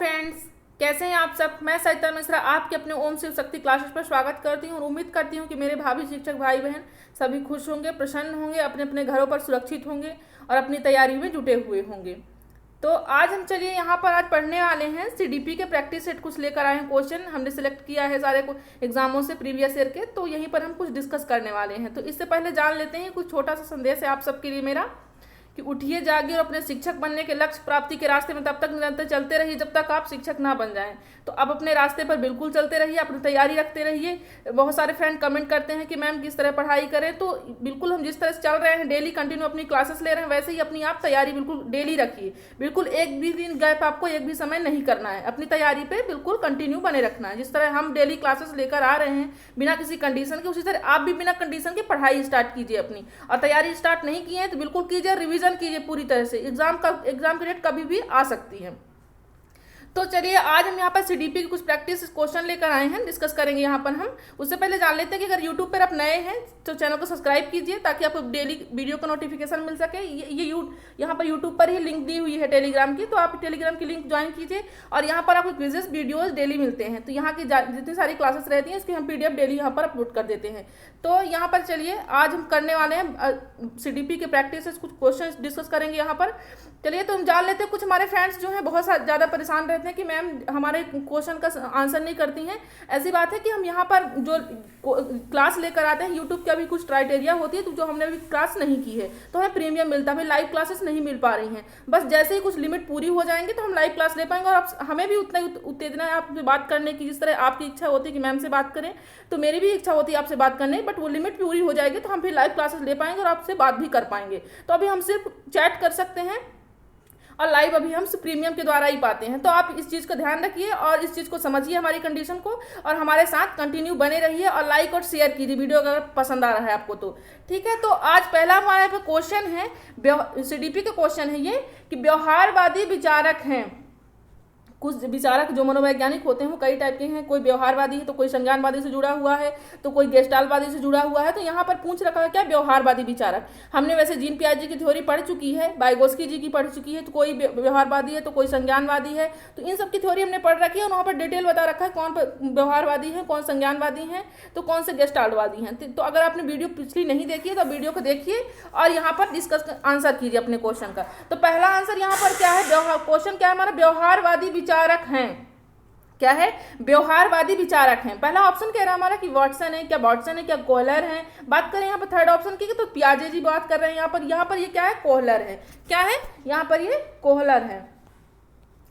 Friends, कैसे हैं आप सब। मैं सरिता मिश्रा आपके अपने ओम शिव शक्ति क्लासेस पर स्वागत करती हूँ और उम्मीद करती हूँ कि मेरे भाभी शिक्षक भाई बहन सभी खुश होंगे, प्रसन्न होंगे, अपने अपने घरों पर सुरक्षित होंगे और अपनी तैयारी में जुटे हुए होंगे। तो आज हम चलिए यहाँ पर आज पढ़ने वाले हैं सीडीपी के प्रैक्टिस सेट कुछ लेकर आए हैं। क्वेश्चन हमने सेलेक्ट किया है सारे एग्जामों से प्रीवियस ईयर के, तो यहीं पर हम कुछ डिस्कस करने वाले हैं। तो इससे पहले जान लेते हैं कुछ छोटा सा संदेश है आप सबके लिए मेरा कि उठिए जागिए और अपने शिक्षक बनने के लक्ष्य प्राप्ति के रास्ते में तब तक निरंतर चलते रहिए जब तक आप शिक्षक ना बन जाएं। तो अब अपने रास्ते पर बिल्कुल चलते रहिए, अपनी तैयारी रखते रहिए। बहुत सारे फ्रेंड कमेंट करते हैं कि मैम किस तरह पढ़ाई करें, तो बिल्कुल हम जिस तरह से चल रहे हैं, डेली कंटिन्यू अपनी क्लासेस ले रहे हैं, वैसे ही अपनी आप तैयारी बिल्कुल डेली रखिए। बिल्कुल एक भी दिन गैप आपको एक भी समय नहीं करना है, अपनी तैयारी पर बिल्कुल कंटिन्यू बने रखना है। जिस तरह हम डेली क्लासेस लेकर आ रहे हैं बिना किसी कंडीशन के, उसी तरह आप भी बिना कंडीशन के पढ़ाई स्टार्ट कीजिए अपनी। और तैयारी स्टार्ट नहीं की है तो बिल्कुल कीजिए, रिविजन कीजिए पूरी तरह से। एग्जाम की डेट कभी भी आ सकती है। तो चलिए आज हम यहाँ पर सीडीपी के कुछ प्रैक्टिस क्वेश्चन लेकर आए हैं, डिस्कस करेंगे यहाँ पर हम। उससे पहले जान लेते हैं कि अगर यूट्यूब पर आप नए हैं तो चैनल को सब्सक्राइब कीजिए ताकि आपको डेली वीडियो का नोटिफिकेशन मिल सके। यहाँ पर यूट्यूब पर ही लिंक दी हुई है टेलीग्राम की, तो आप टेलीग्राम की लिंक ज्वाइन कीजिए और यहाँ पर आपको क्विजेस वीडियोज डेली मिलते हैं। तो यहाँ की जितनी सारी क्लासेस रहती हैं उसकी हम PDF डेली यहाँ पर अपलोड कर देते हैं। तो यहाँ पर चलिए आज हम करने वाले हैं सीडीपी के प्रैक्टिस कुछ क्वेश्चन डिस्कस करेंगे यहाँ पर। चलिए तो हम जान लेते हैं। कुछ हमारे फ्रेंड्स जो हैं बहुत ज़्यादा परेशान रहते हैं कि मैम हमारे क्वेश्चन का आंसर नहीं करती हैं। ऐसी बात है कि हम यहाँ पर जो क्लास लेकर आते हैं यूट्यूब की अभी कुछ क्राइटेरिया होती है, तो जो हमने अभी क्लास नहीं की है तो हमें प्रीमियम मिलता है, हमें लाइव क्लासेस नहीं मिल पा रही हैं। बस जैसे ही कुछ लिमिट पूरी हो जाएंगे तो हम लाइव क्लास ले पाएंगे और हमें भी उतना ही उत्तेजना है आपसे बात करने की। जिस तरह आपकी इच्छा होती है कि मैम से बात करें, तो मेरी भी इच्छा होती है आपसे बात करने, बट वो लिमिट पूरी हो जाएगी तो हम फिर लाइव क्लासेस ले पाएंगे और आपसे बात भी कर पाएंगे। तो अभी हम सिर्फ चैट कर सकते हैं और लाइव अभी हम प्रीमियम के द्वारा ही पाते हैं। तो आप इस चीज़ का ध्यान रखिए और इस चीज़ को समझिए हमारी कंडीशन को, और हमारे साथ कंटिन्यू बने रहिए और लाइक और शेयर कीजिए वीडियो अगर पसंद आ रहा है आपको तो। ठीक है, तो आज पहला हमारे पे क्वेश्चन है, सीडीपी का क्वेश्चन है ये कि व्यवहारवादी विचारक हैं। कुछ विचारक जो मनोवैज्ञानिक होते हैं वो कई टाइप के हैं। कोई व्यवहारवादी है तो कोई संज्ञानवादी से जुड़ा हुआ है, तो कोई गेस्टाल्टवादी से जुड़ा हुआ है। तो यहाँ पर पूछ रखा है क्या व्यवहारवादी विचारक। हमने वैसे जीन पियाजे की थ्योरी पढ़ चुकी है, वाइगोत्स्की जी की पढ़ चुकी है, तो कोई व्यवहारवादी है तो कोई संज्ञानवादी है। तो इन सब की थ्योरी हमने पढ़ रखी है और वहाँ पर डिटेल बता रखा है कौन व्यवहारवादी है, कौन संज्ञानवादी है, तो कौन से गेस्टाल्टवादी हैं। तो अगर आपने वीडियो पिछली नहीं देखी है तो वीडियो को देखिए और यहाँ पर डिस्कस आंसर कीजिए अपने क्वेश्चन का। तो पहला आंसर यहाँ पर क्या है, क्वेश्चन क्या है हमारा, व्यवहारवादी विचारक हैं। क्या है, व्यवहारवादी विचारक हैं। पहला ऑप्शन कह रहा है हमारा कि वाटसन है, क्या वाटसन है, क्या कोहलर है। बात करें यहाँ पर थर्ड ऑप्शन की तो पियाजे जी बात कर रहे हैं। यहाँ पर ये क्या है, कोहलर है। क्या है, यहाँ पर ये कोहलर है।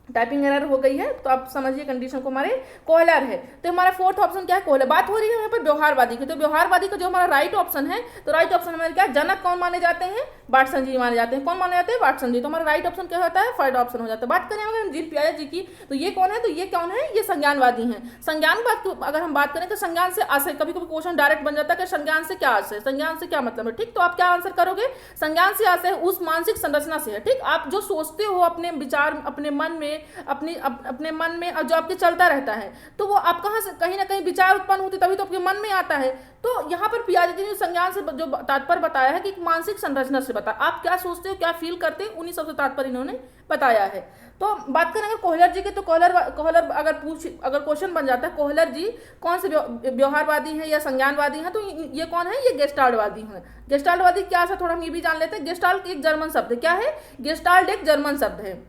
टाइपिंग एरर हो गई है तो आप समझिए कंडीशन को, हमारे कोहलर है। तो हमारा फोर्थ ऑप्शन क्या है, कोहलर। बात हो रही है यहाँ पर व्यवहारवादी की, तो व्यवहारवादी का जो हमारा राइट ऑप्शन है, तो राइट ऑप्शन हमारे क्या, जनक कौन माने जाते हैं, वाटसन जी माने जाते हैं। कौन माने जाते हैं, वाटसन जी। तो हमारा राइट ऑप्शन क्या होता है, थर्ड ऑप्शन हो जाता है। बात करें अगर जीन पियाजे जी की, तो ये कौन है, तो ये कौन है, ये संज्ञानवादी हैं। संज्ञानवाद अगर हम बात करें तो संज्ञान से आशय, कभी कभी क्वेश्चन डायरेक्ट बन जाता है कि संज्ञान से क्या आशय, संज्ञान से क्या मतलब है। ठीक, तो आप क्या आंसर करोगे, संज्ञान से आशय उस मानसिक संरचना से है। ठीक, आप जो सोचते हो अपने विचार, अपने मन में, अपने मन में जो आपके चलता रहता है, तो वो आप कहाँ से कहीं ना कहीं विचार उत्पन्न होते तभी तो आपके मन में आता है। तो यहाँ पर पियाजे जी ने संज्ञान से जो तात्पर्य बताया है कि मानसिक संरचना से बता, आप क्या सोचते हो, क्या फील करते हैं, उन्हीं सबसे तात्पर्य इन्होंने बताया है। तो बात करें अगर कोहलर जी के, तो कोहलर अगर क्वेश्चन बन जाता है, कोहलर जी कौन से व्यवहारवादी हैं या संज्ञानवादी हैं, तो ये कौन है, ये गेस्टाल्टवादी हैं। गेस्टाल्टवादी क्या है, थोड़ा हम ये भी जान लेते हैं। गेस्टाल्ट एक जर्मन शब्द है। क्या है, गेस्टाल्ट एक जर्मन शब्द है।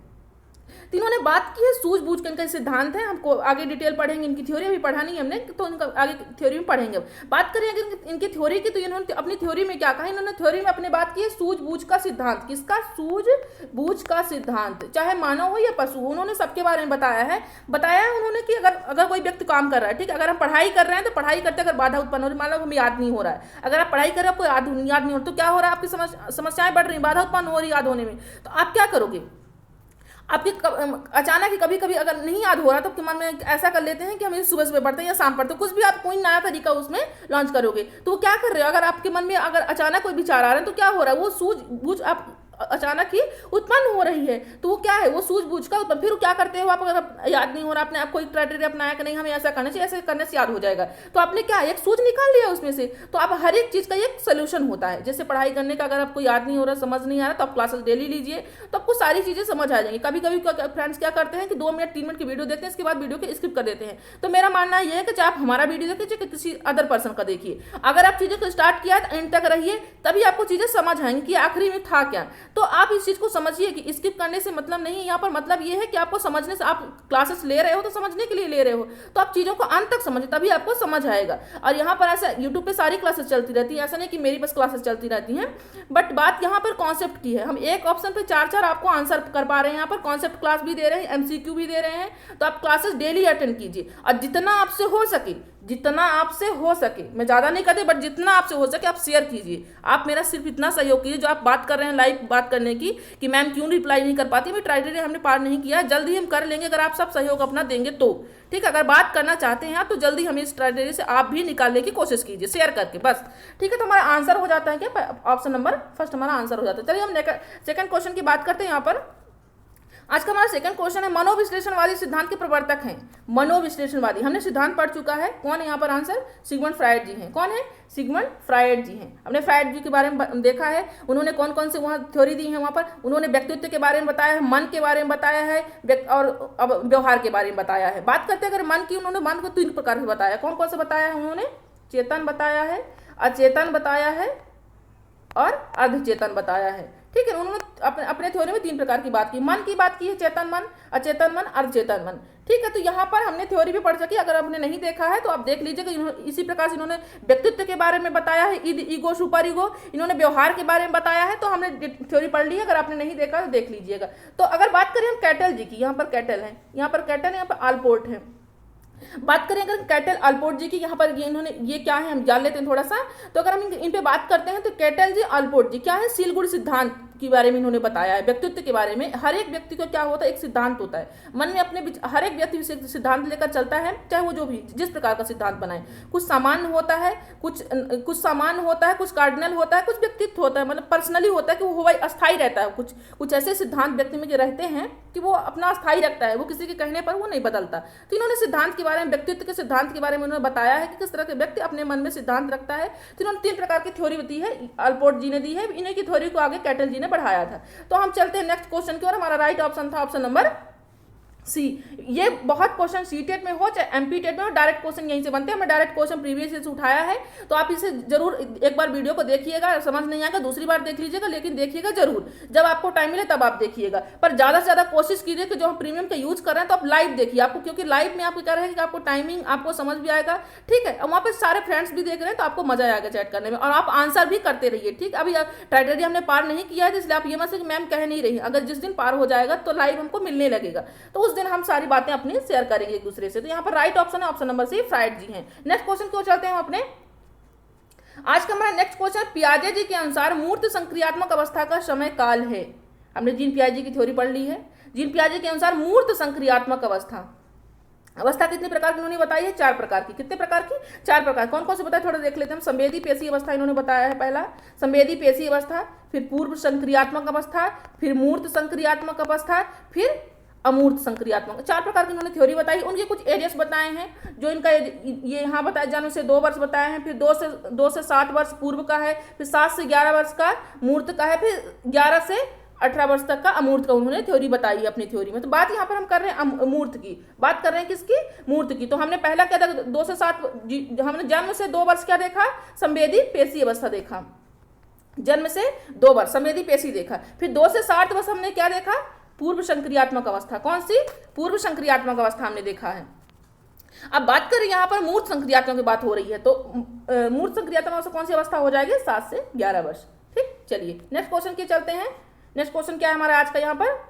तो इन्होंने बात की है सूझबूझ का इनका सिद्धांत है। हमको आगे डिटेल पढ़ेंगे, इनकी थ्योरी अभी पढ़ा नहीं हमने, तो इनका आगे थ्योरी में पढ़ेंगे। बात करें अगर इनकी थ्योरी की, तो इन्होंने अपनी थ्योरी में क्या कहा, इन्होंने थ्योरी में अपने बात की है सूझबूझ का सिद्धांत। किसका, सूझबूझ का सिद्धांत। चाहे मानव हो या पशु हो, उन्होंने सबके बारे में बताया है उन्होंने कि अगर कोई व्यक्ति काम कर रहा है, ठीक, अगर हम पढ़ाई कर रहे हैं तो पढ़ाई करते अगर बाधा उत्पन्न हो रही, मान लो हमें याद नहीं हो रहा है, अगर आप पढ़ाई कर रहे हो कोई याद नहीं हो रहा, तो क्या हो रहा है, आपकी समस्याएं बढ़ रही, बाधा उत्पन्न हो रही याद होने में, तो आप क्या करोगे, आपके अचानक ही कभी कभी अगर नहीं याद हो रहा तो आपके मन में ऐसा कर लेते हैं कि हम सुबह सुबह पढ़ते हैं या शाम पढ़ते हैं, कुछ भी आप कोई नया तरीका उसमें लॉन्च करोगे। तो वो क्या कर रहे हो, अगर आपके मन में अगर अचानक कोई विचार आ रहे हैं तो क्या हो रहा है, वो सूझबूझ आप अचानक ही उत्पन्न हो रही है। तो वो क्या है, वो सूझबूझ का उत्पन्न। फिर वो क्या करते हो आप, अगर याद नहीं हो रहा, आपने कोई क्राइटेरिया अपनाया कि नहीं हमें ऐसा करना चाहिए, ऐसे करने से याद हो जाएगा, तो आपने क्या एक सूझ निकाल लिया उसमें से। तो आप हर एक चीज का एक सोल्यूशन होता है। जैसे पढ़ाई करने का, अगर आपको याद नहीं हो रहा, समझ नहीं आ रहा, तो आप क्लासेस डेली लीजिए, तो आपको सारी चीजें समझ आ जाएंगी। कभी कभी फ्रेंड्स क्या करते हैं कि 2 मिनट 3 मिनट की वीडियो देखते हैं, इसके बाद वीडियो को स्किप कर देते हैं। तो मेरा मानना यह है कि चाहे आप हमारा वीडियो देखिए, चाहे किसी अदर पर्सन का देखिए, अगर आप चीजों को स्टार्ट किया तो एंड तक रहिए, तभी आपको चीजें समझ आएंगी कि आखिरी में था क्या। तो आप इस चीज को समझिए कि स्किप करने से मतलब नहीं, यहाँ पर मतलब ये है कि आपको समझने से, आप क्लासेस ले रहे हो तो समझने के लिए ले रहे हो, तो आप चीजों को अंत तक समझे, तभी आपको समझ आएगा। और यहाँ पर ऐसा यूट्यूब पे सारी क्लासेस चलती रहती है, ऐसा नहीं कि मेरी बस क्लासेस चलती रहती हैं, बट बात यहाँ पर कॉन्सेप्ट की है। हम एक ऑप्शन पे 4 आपको आंसर कर पा रहे हैं, यहाँ पर कॉन्सेप्ट क्लास भी दे रहे हैं, एमसीक्यू भी दे रहे हैं। तो आप क्लासेस डेली अटेंड कीजिए, और जितना आपसे हो सके, जितना आपसे हो सके, मैं ज्यादा नहीं कहती, बट जितना आपसे हो सके आप शेयर कीजिए। आप मेरा सिर्फ इतना सहयोग कीजिए, जो आप बात कर रहे हैं लाइव बात करने की कि मैम क्यों रिप्लाई नहीं कर पाती, मैं क्राइटेरिया हमने पार नहीं किया, जल्दी हम कर लेंगे अगर आप सब सहयोग अपना देंगे तो। ठीक है, अगर बात करना चाहते हैं आप तो जल्दी हमें इस क्राइटेरिया से आप भी निकालने की कोशिश कीजिए शेयर करके, बस। ठीक है, तो हमारा आंसर हो जाता है क्या, ऑप्शन नंबर फर्स्ट हमारा आंसर हो जाता है। चलिए हम सेकंड क्वेश्चन की बात करते हैं। यहाँ पर आज का हमारा सेकंड क्वेश्चन है, मनोविश्लेषणवादी सिद्धांत के प्रवर्तक हैं। मनोविश्लेषणवादी, हमने सिद्धांत पढ़ चुका है, कौन है यहाँ पर आंसर, सिगमंड फ्रायड जी हैं। कौन है, सिगमंड फ्रायड जी हैं। हमने फ्रायड जी के बारे में देखा है, उन्होंने कौन कौन से वहाँ थ्योरी दी है, वहाँ पर उन्होंने व्यक्तित्व के बारे में बताया है, मन के बारे में बताया है, और अब व्यवहार के बारे में बताया है। बात करते हैं अगर मन की, उन्होंने मन को 3 प्रकार से बताया। कौन कौन से बताया है उन्होंने, चेतन बताया है, अचेतन बताया है, और अर्धचेतन बताया है। ठीक है, उन्होंने अपने थ्योरी में 3 प्रकार की बात की। मन की बात की है, चेतन मन, अचेतन मन, अर्धचेतन मन। ठीक है, तो यहाँ पर हमने थ्योरी भी पढ़ सकी, अगर आपने नहीं देखा है तो आप देख लीजिएगा। इसी प्रकार से इन्होंने व्यक्तित्व के बारे में बताया है, ईगो सुपर ईगो, इन्होंने व्यवहार के बारे में बताया है, तो हमने थ्योरी पढ़ ली है, अगर आपने नहीं देखा तो देख लीजिएगा। तो अगर बात करें हम कैटल जी की, यहाँ पर कैटल है, यहाँ पर कैटल है, यहाँ पर आलपोर्ट है। बात करें अगर कैटल अल्पोर्ट जी की, यहाँ पर ये इन्होंने ये क्या है हम जान लेते हैं थोड़ा सा। तो अगर हम इन पे बात करते हैं तो कैटल जी अल्पोर्ट जी क्या है, सीलगुड़ सिद्धांत के बारे में इन्होंने बताया है। व्यक्तित्व के बारे में, हर एक व्यक्ति को क्या होता है, एक सिद्धांत होता है मन में, अपने हर एक व्यक्ति सिद्धांत लेकर चलता है, चाहे वो जो भी जिस प्रकार का सिद्धांत बनाए। कुछ सामान्य होता है, कुछ सामान्य होता है, कुछ कार्डिनल होता है, कुछ व्यक्तित्व होता है, मतलब पर्सनली होता है कि वो अस्थायी रहता है। कुछ ऐसे सिद्धांत व्यक्ति में रहते हैं कि वो अपना अस्थायी रखता है, वो किसी के कहने पर वो नहीं बदलता। तो इन्होंने सिद्धांत के बारे में, व्यक्तित्व के सिद्धांत के बारे में उन्होंने बताया है कि किस तरह के व्यक्ति अपने मन में सिद्धांत रखता है। तो इन्होंने 3 प्रकार की थ्योरी दी है, अल्पोर्ट जी ने दी है, इन्हीं की थ्योरी को आगे कैटल जी ने बढ़ाया था। तो हम चलते हैं नेक्स्ट क्वेश्चन की ओर। हमारा राइट ऑप्शन था ऑप्शन नंबर सी। ये बहुत क्वेश्चन सीटेट में हो चाहे एमपी टेट में हो, डायरेक्ट क्वेश्चन यहीं से बनते हैं। हमने डायरेक्ट क्वेश्चन प्रीवियस से उठाया है, तो आप इसे जरूर एक बार वीडियो को देखिएगा, समझ नहीं आएगा दूसरी बार देख लीजिएगा, लेकिन देखिएगा जरूर, जब आपको टाइम मिले तब आप देखिएगा। पर ज्यादा से ज्यादा कोशिश कीजिए कि जो हम प्रीमियम का यूज कर रहे हैं तो आप लाइव देखिए, आपको क्योंकि लाइव में आपको क्या रहेगा कि आपको टाइमिंग आपको समझ भी आएगा। ठीक है, और वहाँ पे सारे फ्रेंड्स भी देख रहे हैं तो आपको मजा आएगा चैट करने में, और आप आंसर भी करते रहिए। ठीक, अभी क्राइटेरिया हमने पार नहीं किया है, इसलिए आप ये मत से मैम कह नहीं रही, अगर जिस दिन पार हो जाएगा तो लाइव हमको मिलने लगेगा, तो उस दिन हम सारी बातें अपनी शेयर करेंगे एक दूसरे से। तो यहाँ पर राइट ऑप्शन है ऑप्शन नंबर सी, फ्रायड जी हैं। नेक्स्ट क्वेश्चन क्यों चलते हैं हम अपने आज का हमारा नेक्स्ट क्वेश्चन, पियाजे जी के अनुसार मूर्त संक्रियात्मक अवस्था का समय काल है। हमने जीन पियाजे की थ्योरी पढ़ ली है। जीन पियाजे के अनुसार मूर्त संक्रियात्मक अवस्था कितने प्रकार की उन्होंने बताई है, 4 प्रकार की। कितने प्रकार की, 4 प्रकार। कौन कौन से बताए थोड़ा देख लेते हैं हम। संवेदी पेशी अवस्था इन्होंने बताया है, पहला संवेदी पेशी अवस्था, फिर पूर्व संक्रियात्मक अवस्था, फिर मूर्त संक्रियात्मक अवस्था, फिर अमूर्त संक्रियात्मक। 4 प्रकार की उन्होंने थ्योरी बताई। उनके कुछ एजेस बताए हैं, जो इनका ये यहाँ बताया जन्म से 2 वर्ष बताए हैं, फिर 2 से 7 वर्ष पूर्व का है, फिर 7 से 11 वर्ष का मूर्त का है, फिर 11 से 18 वर्ष तक का अमूर्त का उन्होंने थ्योरी बताई है अपनी थ्योरी में। तो बात यहाँ पर हम कर रहे हैं अमूर्त की, बात कर रहे हैं किसकी, मूर्त की। तो हमने पहला क्या देखा, 2 से 7, हमने जन्म से 2 वर्ष क्या देखा, संवेदी पेशी अवस्था देखा, जन्म से 2 वर्ष संवेदी पेशी देखा। फिर 2 से 7 वर्ष हमने क्या देखा, पूर्व संक्रियात्मक अवस्था। कौन सी, पूर्व संक्रियात्मक अवस्था हमने देखा है। अब बात करें यहाँ पर मूर्त संक्रियात्मक की बात हो रही है, तो मूर्त संक्रियात्मक अवस्था कौन सी अवस्था हो जाएगी, 7 से 11 वर्ष। ठीक, चलिए नेक्स्ट क्वेश्चन की चलते हैं। नेक्स्ट क्वेश्चन क्या है हमारा आज का, यहाँ पर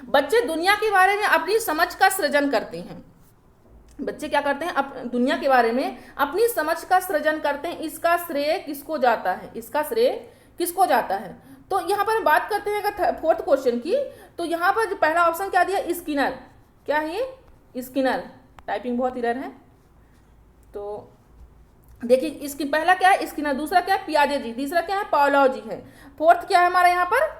बच्चे दुनिया के बारे में अपनी समझ का सृजन करते हैं। बच्चे क्या करते हैं, दुनिया के बारे में अपनी समझ का सृजन करते हैं। इसका श्रेय किसको जाता है, इसका श्रेय किसको जाता है। तो यहाँ पर बात करते हैं अगर 4th क्वेश्चन की, तो यहाँ पर जो पहला ऑप्शन क्या दिया, स्किनर। क्या है ये, स्किनर। टाइपिंग बहुत इरर है, तो देखिए इसकी पहला क्या है स्किनर, दूसरा क्या है पियाजे जी, तीसरा क्या है पावलोव जी है, फोर्थ क्या है हमारा यहाँ पर,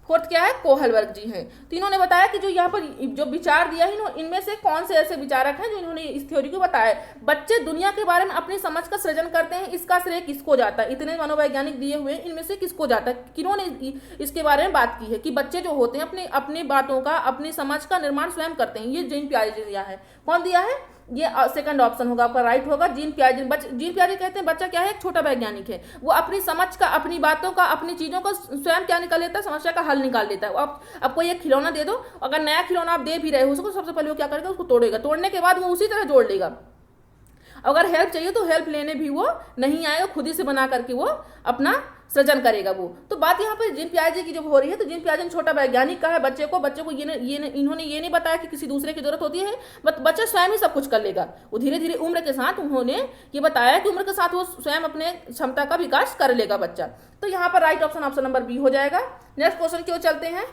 फोर्थ क्या है कोहलबर्ग जी हैं। तो इन्होंने बताया कि जो यहाँ पर जो विचार दिया है इनमें से कौन से ऐसे विचारक हैं जो इन्होंने इस थ्योरी को बताया। बच्चे दुनिया के बारे में अपनी समझ का सृजन करते हैं, इसका श्रेय किसको जाता है, इतने मनोवैज्ञानिक दिए हुए हैं, इनमें से किसको जाता है, किन्होंने इसके बारे में बात की है कि बच्चे जो होते हैं अपने अपनी बातों का अपनी समझ का निर्माण स्वयं करते हैं। ये जीन पियाजे ने दिया है। कौन दिया है, ये सेकंड ऑप्शन होगा आपका, राइट होगा जीन पियाजे। जीन पियाजे कहते हैं बच्चा क्या है, एक छोटा वैज्ञानिक है, वो अपनी समझ का अपनी बातों का अपनी चीजों का स्वयं क्या निकाल लेता है, समस्या का हल निकाल लेता है। अब कोई एक खिलौना दे दो, अगर नया खिलौना आप दे भी रहे हो उसको, सबसे पहले वो क्या करेगा, उसको तोड़ेगा, तोड़ने के बाद वो उसी तरह जोड़ लेगा। अगर हेल्प चाहिए तो हेल्प लेने भी वो नहीं आएगा, खुद ही से बना करके वो अपना सृजन करेगा वो। तो बात यहाँ पर जीन पियाजे की जब हो रही है तो जीन पियाजे ने छोटा वैज्ञानिक कहा है, बच्चे को इन्होंने ये नहीं बताया कि किसी दूसरे की जरूरत होती है, बच्चा स्वयं ही सब कुछ कर लेगा। वो धीरे धीरे उम्र के साथ उन्होंने ये बताया कि उम्र के साथ वो स्वयं अपने क्षमता का विकास कर लेगा बच्चा। तो यहाँ पर राइट ऑप्शन नंबर बी हो जाएगा। नेक्स्ट क्वेश्चन की ओर चलते हैं।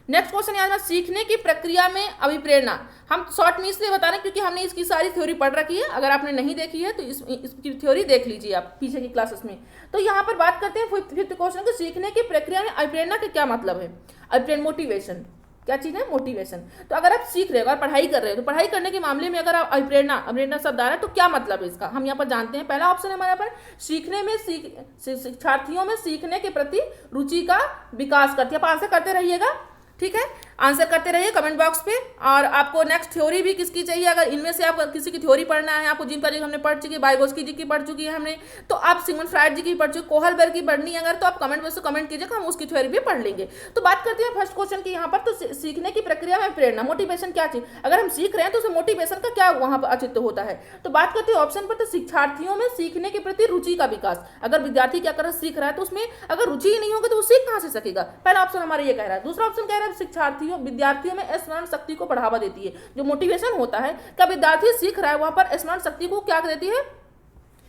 नेक्स्ट क्वेश्चन याद, सीखने की प्रक्रिया में अभिप्रेरणा। हम शॉर्ट में इसलिए बता रहे हैं क्योंकि हमने इसकी सारी थ्योरी पढ़ रखी है, अगर आपने नहीं देखी है तो इसकी थ्योरी देख लीजिए आप पीछे की क्लासेस में। तो यहाँ पर बात करते हैं फिफ्थ क्वेश्चन की, सीखने की प्रक्रिया में अभिप्रेरणा का क्या मतलब है। अभिप्रेरणा मोटिवेशन, क्या चीज है, मोटिवेशन। तो अगर आप सीख रहे हो, अगर पढ़ाई कर रहे हो, तो पढ़ाई करने के मामले में अगर आप अभिप्रेरणा शब्द आ रहा है तो क्या मतलब है इसका, हम यहाँ पर जानते हैं। पहला ऑप्शन है हमारे पर, सीखने में शिक्षार्थियों में सीखने के प्रति रुचि का विकास करती है। आप आंसर करते रहिएगा, ठीक है, आंसर करते रहिए कमेंट बॉक्स पे। और आपको नेक्स्ट थ्योरी भी किसकी चाहिए, अगर इनमें से आप किसी की थ्योरी पढ़ना है, आपको जीन पियाजे हमने पढ़ चुकी है, वाइगोत्स्की जी की पढ़ चुकी है हमने, तो आप सिगमंड फ्रायड जी की पढ़ चुकी, कोहलबर्ग की पढ़नी है अगर, तो आप कमेंट बॉक्स में कमेंट कीजिएगा, हम उसकी थ्योरी भी पढ़ लेंगे। तो बात करते हैं फर्स्ट क्वेश्चन की यहाँ पर, तो सीखने की प्रक्रिया में प्रेरणा मोटिवेशन क्या चीज, अगर हम सीख रहे हैं तो उसे मोटिवेशन का क्या वहाँ पर औचित्य होता है। तो बात करते हैं ऑप्शन पर, तो शिक्षार्थियों में सीखने के प्रति रुचि का विकास। अगर विद्यार्थी क्या कर रहा है, सीख रहा है, तो उसमें अगर रुचि ही नहीं होगी तो वो सीख कहाँ से सकेगा। पहला ऑप्शन हमारा ये कह रहा है। दूसरा ऑप्शन कह रहा है विद्यार्थियों में स्मरण शक्ति को बढ़ावा देती है। जो मोटिवेशन होता है, क्या विद्यार्थी सीख रहा है वहां पर स्मरण शक्ति को क्या देती है,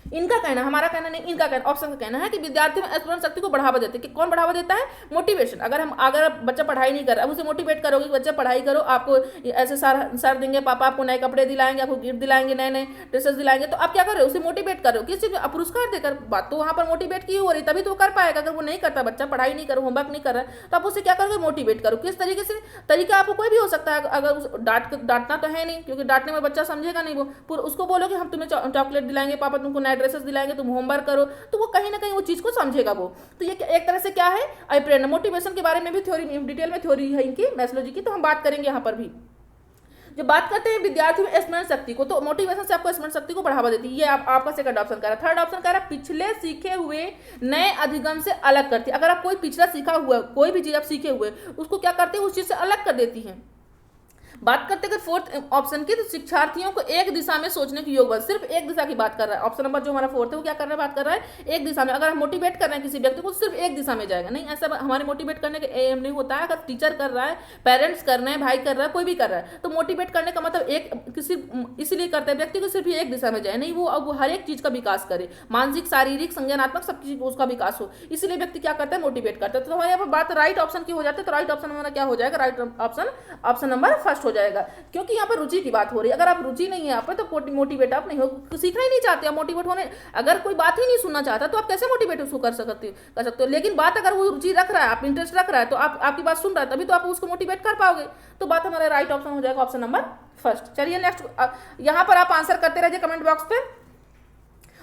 इनका कहना, हमारा कहना नहीं, इनका कहना, ऑप्शन का कहना है कि विद्यार्थी में स्मरण शक्ति को बढ़ावा देते हैं। कि कौन बढ़ावा देता है, मोटिवेशन। अगर बच्चा पढ़ाई नहीं कर रहा, अब उसे मोटिवेट करोगे कि बच्चा पढ़ाई करो, आपको ऐसे सर देंगे, पापा आपको नए कपड़े दिलाएंगे, आपको गिफ्ट दिलाएंगे, नए नए ड्रेसेस दिलाएंगे, तो आप क्या कर रहे हो, उसे मोटिवेट कर रहे हो, किस चीज में, पुरस्कार देकर। बात तो वहां पर मोटिवेट की हो रही, तभी तो कर पाएगा। अगर वो नहीं करता, बच्चा पढ़ाई नहीं करो, होमवर्क नहीं कर रहा है, तो आप उसे क्या करोगे, मोटिवेट करो। किस तरीके से, तरीका आपको कोई भी हो सकता है। अगर डांटना तो है नहीं, क्योंकि डांटने में बच्चा समझेगा नहीं, वो उसको बोलोगे हम तुम्हें चॉकलेट दिलाएंगे, पापा तुमको नए ड्रेसेस दिलाएंगे, तुम होमवर्क करो, तो वो कहीं ना कहीं वो चीज को समझेगा वो। तो ये एक तरह से क्या है, अभिप्रेरणा। मोटिवेशन के बारे में भी थ्योरी, डिटेल में थ्योरी है इनकी मैस्लो जी की, तो हम बात करेंगे यहाँ पर भी। जब बात करते हैं विद्यार्थी में स्मरण शक्ति को, तो मोटिवेशन से आपको स्मरण शक्ति को बढ़ावा देती है। ये आपका सेकंड ऑप्शन कह रहा है। थर्ड ऑप्शन कह रहा है पिछले सीखे हुए नए अधिगम से अलग करती है। अगर आप कोई पिछला सीखा हुआ कोई भी चीज आप सीखे हुए उसको क्या करते हैं, उस चीज से अलग कर देती है। बात करते हैं फोर्थ ऑप्शन की, तो शिक्षार्थियों को एक दिशा में सोचने की योग, सिर्फ एक दिशा की बात कर रहा है। ऑप्शन नंबर जो हमारा फोर्थ है वो क्या कर रहा है, बात कर रहा है एक दिशा में। अगर हम मोटिवेट कर रहे हैं किसी व्यक्ति को, सिर्फ एक दिशा में जाएगा नहीं, ऐसा हमारे मोटिवेट करने का एम नहीं होता है। अगर टीचर कर रहा है, पेरेंट्स कर रहे हैं, भाई कर रहा है, कोई भी कर रहा है, तो मोटिवेट करने का मतलब एक किसी इसलिए करते हैं व्यक्ति को सिर्फ एक दिशा में जाए, नहीं वो अब हर एक चीज का विकास करे, मानसिक शारीरिक संज्ञानात्मक सब चीज उसका विकास हो, इसलिए व्यक्ति क्या करता है, मोटिवेट करता है। तो हमारे यहाँ पर बात राइट ऑप्शन की हो जाती है। तो राइट ऑप्शन हमारा क्या हो जाएगा, राइट ऑप्शन नंबर फर्स्ट हो जाएगा, क्योंकि यहाँ पर रुचि की बात हो रही है। अगर आप रुचि नहीं है यहाँ पर तो मोटिवेट आप नहीं हो, सीखना ही नहीं चाहते आप, मोटिवेट होने, अगर कोई बात ही नहीं सुनना चाहता तो आप कैसे मोटिवेट उसको कर सकते हो। लेकिन बात अगर वो रुचि रख रहा है, आप इंटरेस्ट रख रहा है, तो आपकी बात सुन रहा है, तभी तो आप उसको मोटिवेट कर पाओगे। तो बात हमारा राइट ऑप्शन हो जाएगा, ऑप्शन नंबर फर्स्ट। चलिए नेक्स्ट, यहाँ पर आप आंसर करते रहिए कमेंट बॉक्स पे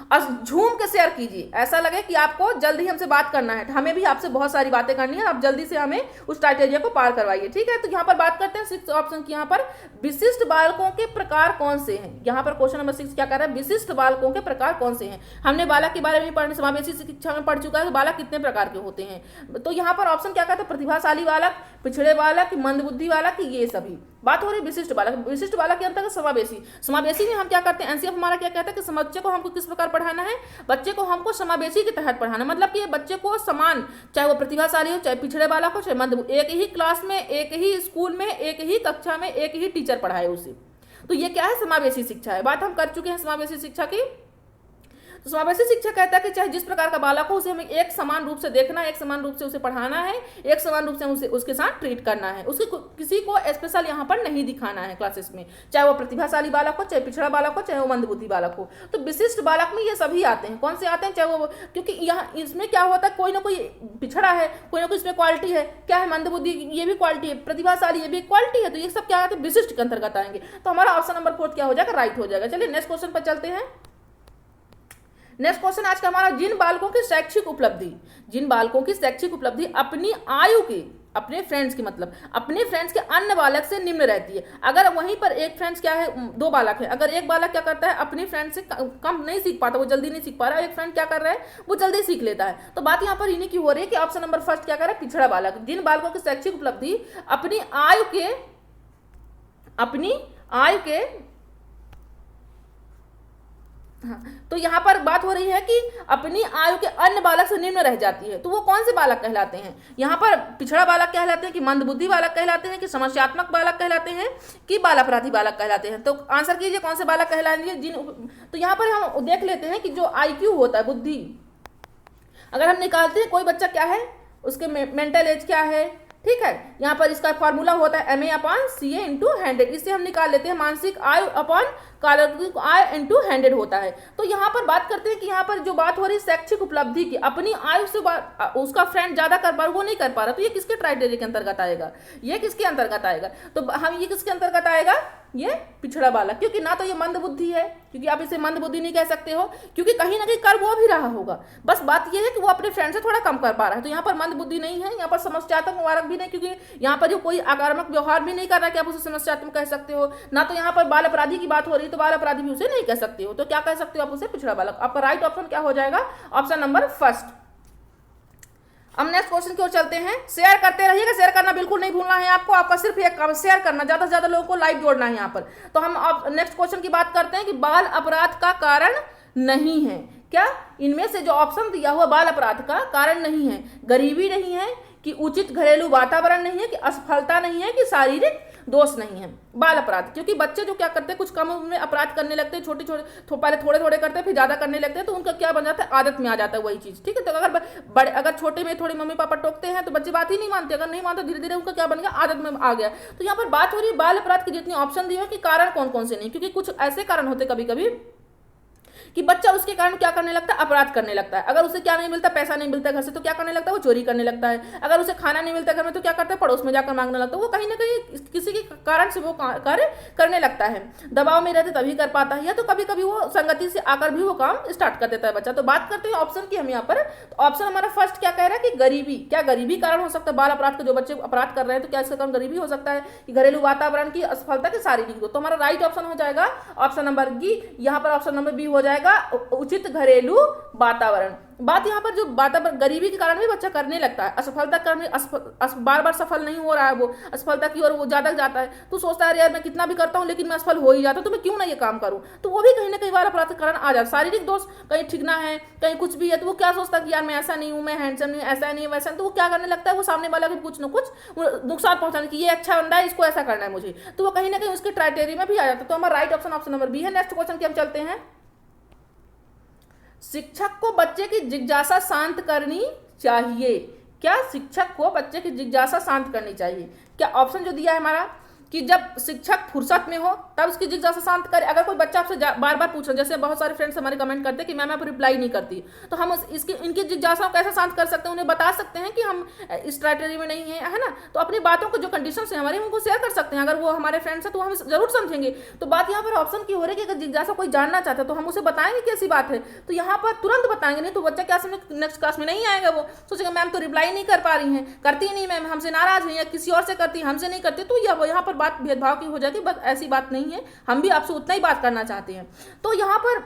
और झूम के शेयर कीजिए। ऐसा लगे कि आपको जल्दी हमसे बात करना है, हमें भी आपसे बहुत सारी बातें करनी है, आप जल्दी से हमें उस क्राइटेरिया को पार करवाइए, ठीक है। तो यहाँ पर बात करते हैं सिक्स ऑप्शन की, यहाँ पर विशिष्ट बालकों के प्रकार कौन से हैं। यहाँ पर क्वेश्चन नंबर 6 क्या कर रहा है, विशिष्ट बालकों के प्रकार कौन से हैं। हमने बालक के बारे में पढ़ने, समावेशी शिक्षा में पढ़ चुका है कि बालक कितने प्रकार के होते हैं। तो यहाँ पर ऑप्शन क्या कहता है, प्रतिभाशाली बालक, पिछड़े बालक, मंदबुद्धि बालक, ये सभी बात हो रही विशिष्ट बालक। विशिष्ट बालक के अंतर्गत समावेशी में हम क्या करते हैं, एनसीएफ हमारा क्या कहता है कि बच्चे को हमको किस प्रकार पढ़ाना है, बच्चे को हमको समावेशी के तहत पढ़ाना, मतलब कि बच्चे को समान, चाहे वो प्रतिभाशाली हो, चाहे पिछड़े बालक हो, चाहे मंद, एक ही क्लास में, एक ही स्कूल में, एक ही कक्षा में एक ही टीचर पढ़ाए उसे। तो ये क्या है, समावेशी शिक्षा है। बात हम कर चुके हैं समावेशी शिक्षा की। तो समावेशी शिक्षा कहता है कि चाहे जिस प्रकार का बालक हो उसे हमें एक समान रूप से देखना है, एक समान रूप से उसे पढ़ाना है, एक समान रूप से उसे उसके साथ ट्रीट करना है, उसके किसी को स्पेशल यहाँ पर नहीं दिखाना है क्लासेस में, चाहे वो प्रतिभाशाली बालक हो, चाहे पिछड़ा बालक हो, चाहे वो मंदबुद्धि बालक हो। तो विशिष्ट बालक में ये सभी आते हैं। कौन से आते हैं? चाहे वो, क्योंकि यहाँ इसमें क्या होता है, कोई ना कोई पिछड़ा है, कोई ना कोई इसमें क्वालिटी है, क्या है, मंदबुद्धि ये भी क्वालिटी है, प्रतिभाशाली ये भी क्वालिटी है, तो ये सब क्या आते हैं, विशिष्ट के अंतर्गत आएंगे। तो हमारा ऑप्शन नंबर 4 क्या हो जाएगा, राइट हो जाएगा। चलिए नेक्स्ट क्वेश्चन पर चलते हैं। नेक्स्ट क्वेश्चन आज का हमारा, जिन बालकों की शैक्षिक उपलब्धि अपनी आयु के, अपने फ्रेंड्स की, मतलब अपने फ्रेंड्स के अन्य बालक से निम्न रहती है। अगर वहीं पर एक फ्रेंड्स क्या है, 2 बालक है, अगर एक बालक क्या करता है, अपनी फ्रेंड से कम नहीं सीख पाता, वो जल्दी नहीं सीख पा रहा है, एक फ्रेंड क्या कर रहा है, वो जल्दी सीख लेता है। तो बात यहाँ पर इन्हीं की हो रही है कि ऑप्शन नंबर फर्स्ट क्या कर रहा है, पिछड़ा बालक। जिन बालकों की शैक्षिक उपलब्धि अपनी आयु के हाँ, तो यहाँ पर बात हो रही है कि अपनी आयु के अन्य बालक से निम्न रह जाती है। तो वो कौन से बालक कहलाते हैं? यहाँ पर पिछड़ा बालक कहलाते हैं, कि मंदबुद्धि बालक कहलाते हैं, कि समस्यात्मक बालक कहलाते हैं, कि बाल अपराधी बालक कहलाते हैं? तो आंसर कीजिए कौन से बालक कहलाएंगे। तो यहाँ पर हम देख लेते हैं कि जो IQ होता है, बुद्धि, अगर हम निकालते हैं कोई बच्चा क्या है, उसके मेंटल एज क्या है, ठीक है, यहाँ पर इसका फॉर्मूला होता है MA/CA × 100। इससे हम निकाल लेते हैं मानसिक आयु अपॉन काल्पनिक आय इंटू 100 होता है। तो यहाँ पर बात करते हैं कि यहाँ पर जो बात हो रही है शैक्षिक उपलब्धि की, अपनी आयु से उसका फ्रेंड ज्यादा कर पा रहा, वो नहीं कर पा रहा, तो ये किसके क्राइटेरिया के अंतर्गत आएगा, ये किसके अंतर्गत आएगा? तो हम ये किसके अंतर्गत आएगा, ये पिछड़ा बालक, क्योंकि ना तो ये मंदबुद्धि है, क्योंकि आप इसे मंदबुद्धि नहीं कह सकते हो, क्योंकि कहीं ना कहीं कर वो भी रहा होगा, बस बात ये है कि वो अपने फ्रेंड से थोड़ा कम कर पा रहा है। तो यहाँ पर मंदबुद्धि नहीं है, यहाँ पर समस्यात्मक बालक भी नहीं, क्योंकि यहाँ पर जो कोई आक्रामक व्यवहार भी नहीं कर रहा है कि आप उसे समस्यात्मक कह सकते हो, ना तो यहाँ पर बाल अपराधी की बात हो रही है, तो बाल अपराधी भी उसे नहीं कह सकते हो। तो क्या कह सकते हो आप उसे, पिछड़ा बालक। आपका राइट ऑप्शन क्या हो जाएगा, ऑप्शन नंबर फर्स्ट। हम नेक्स्ट क्वेश्चन की ओर चलते हैं। शेयर करते रहिएगा, शेयर करना बिल्कुल नहीं भूलना है आपको, आपका सिर्फ एक शेयर करना, ज्यादा से ज्यादा लोगों को लाइव जोड़ना है यहाँ पर। तो हम अब नेक्स्ट क्वेश्चन की बात करते हैं कि बाल अपराध का कारण नहीं है क्या? इनमें से जो ऑप्शन दिया हुआ बाल अपराध का कारण नहीं है, गरीबी नहीं है, कि उचित घरेलू वातावरण नहीं है, कि असफलता नहीं है, कि शारीरिक दोष नहीं है। बाल अपराध, क्योंकि बच्चे जो क्या करते हैं, कुछ कम उम्र में अपराध करने लगते हैं, छोटे छोटे पहले थोड़े थोड़े करते हैं, फिर ज्यादा करने लगते हैं, तो उनका क्या बन जाता है, आदत में आ जाता है वही चीज, ठीक है। तो अगर बड़े, अगर छोटे में थोड़ी मम्मी पापा टोकते हैं तो बच्चे बात ही नहीं मानते, अगर नहीं मानते धीरे धीरे उनका क्या बन गया, आदत में आ गया। तो यहाँ पर बात हो रही है बाल अपराध की जितनी ऑप्शन दी है कि कारण कौन कौन से नहीं, क्योंकि कुछ ऐसे कारण होते कभी कभी कि बच्चा उसके कारण क्या करने लगता है, अपराध करने लगता है। अगर उसे क्या नहीं मिलता, पैसा नहीं मिलता घर से, तो क्या करने लगता है, वो चोरी करने लगता है। अगर उसे खाना नहीं मिलता घर में, तो क्या करता है, पड़ोस में जाकर मांगने लगता है। वो कहीं ना कहीं किसी के कारण से वो कार्य करने लगता है, दबाव में रहते तभी कर पाता है, या तो कभी कभी वो संगति से आकर भी वो काम स्टार्ट कर देता है बच्चा। तो बात करते हैं ऑप्शन की हम यहाँ पर। तो ऑप्शन हमारा फर्स्ट क्या कह रहा है कि गरीबी, क्या गरीबी कारण हो सकता है बाल अपराध का, जो बच्चे अपराध कर रहे हैं, तो क्या इसका कारण गरीबी हो सकता है, कि घरेलू वातावरण की असफलता, की शारीरिक। तो हमारा राइट ऑप्शन हो जाएगा ऑप्शन नंबर बी, यहाँ पर ऑप्शन नंबर बी हो जाएगा, उचित घरेलू वातावरण। बात यहाँ पर जो वातावरण, गरीबी के कारण भी बच्चा करने लगता है, असफलता करने, बार बार सफल नहीं हो रहा है, वो असफलता की ओर वो ज्यादा जाता है, तो सोचता है यार मैं कितना भी करता हूँ लेकिन मैं असफल हो ही जाता हूँ, तो मैं क्यों ना ये काम करूँ। तो वो भी कहीं ना कहीं बार अपराध के कारण आ जाता है। शारीरिक दोष, कहीं ठिकना है, कहीं कुछ भी है, तो वो क्या सोचता है कि यार मैं ऐसा नहीं हूँ, मैं हैंडसम नहीं, ऐसा नहीं वैसा, तो वो क्या करने लगता है, वो सामने वाला भी कुछ ना कुछ नुकसान पहुंचाने की, ये अच्छा बंदा है, इसको ऐसा करना है मुझे, तो वो कहीं ना कहीं उसके क्राइटेरिया में भी आ जाता है। तो हमारा right option option number B है। नेक्स्ट क्वेश्चन की हम चलते हैं। शिक्षक को बच्चे की जिज्ञासा शांत करनी चाहिए क्या? शिक्षक को बच्चे की जिज्ञासा शांत करनी चाहिए क्या? ऑप्शन जो दिया है हमारा कि जब शिक्षक फुर्सत में हो तब उसकी जिज्ञासा शांत करे। अगर कोई बच्चा आपसे बार बार पूछ रहा है, जैसे बहुत सारे फ्रेंड्स हमारे कमेंट करते हैं कि मैम आप रिप्लाई नहीं करती, तो हम इसकी इनकी जिज्ञासा को कैसे शांत कर सकते हैं, उन्हें बता सकते हैं कि हम इस क्राइटेरिया में नहीं है ना। तो अपनी बातों को जो कंडीशन है हमारे, उनको शेयर कर सकते हैं। अगर वो हमारे फ्रेंड्स हैं तो हम जरूर समझेंगे। तो बात यहाँ पर ऑप्शन की हो रही है कि अगर जिज्ञासा कोई जानना चाहता है तो हम उसे बताएंगे कैसी बात है, तो यहाँ पर तुरंत बताएंगे, नहीं तो बच्चा क्या समझ नेक्स्ट क्लास में नहीं आएगा, वो सोचेगा मैम तो रिप्लाई नहीं कर पा रही हैं, करती नहीं मैम, हमसे नाराज है, या किसी और से करती, हमसे नहीं करती। तो यहाँ पर बात भेदभाव की हो जाती, बस ऐसी बात नहीं है, हम भी आपसे उतना ही बात करना चाहते हैं। तो यहाँ पर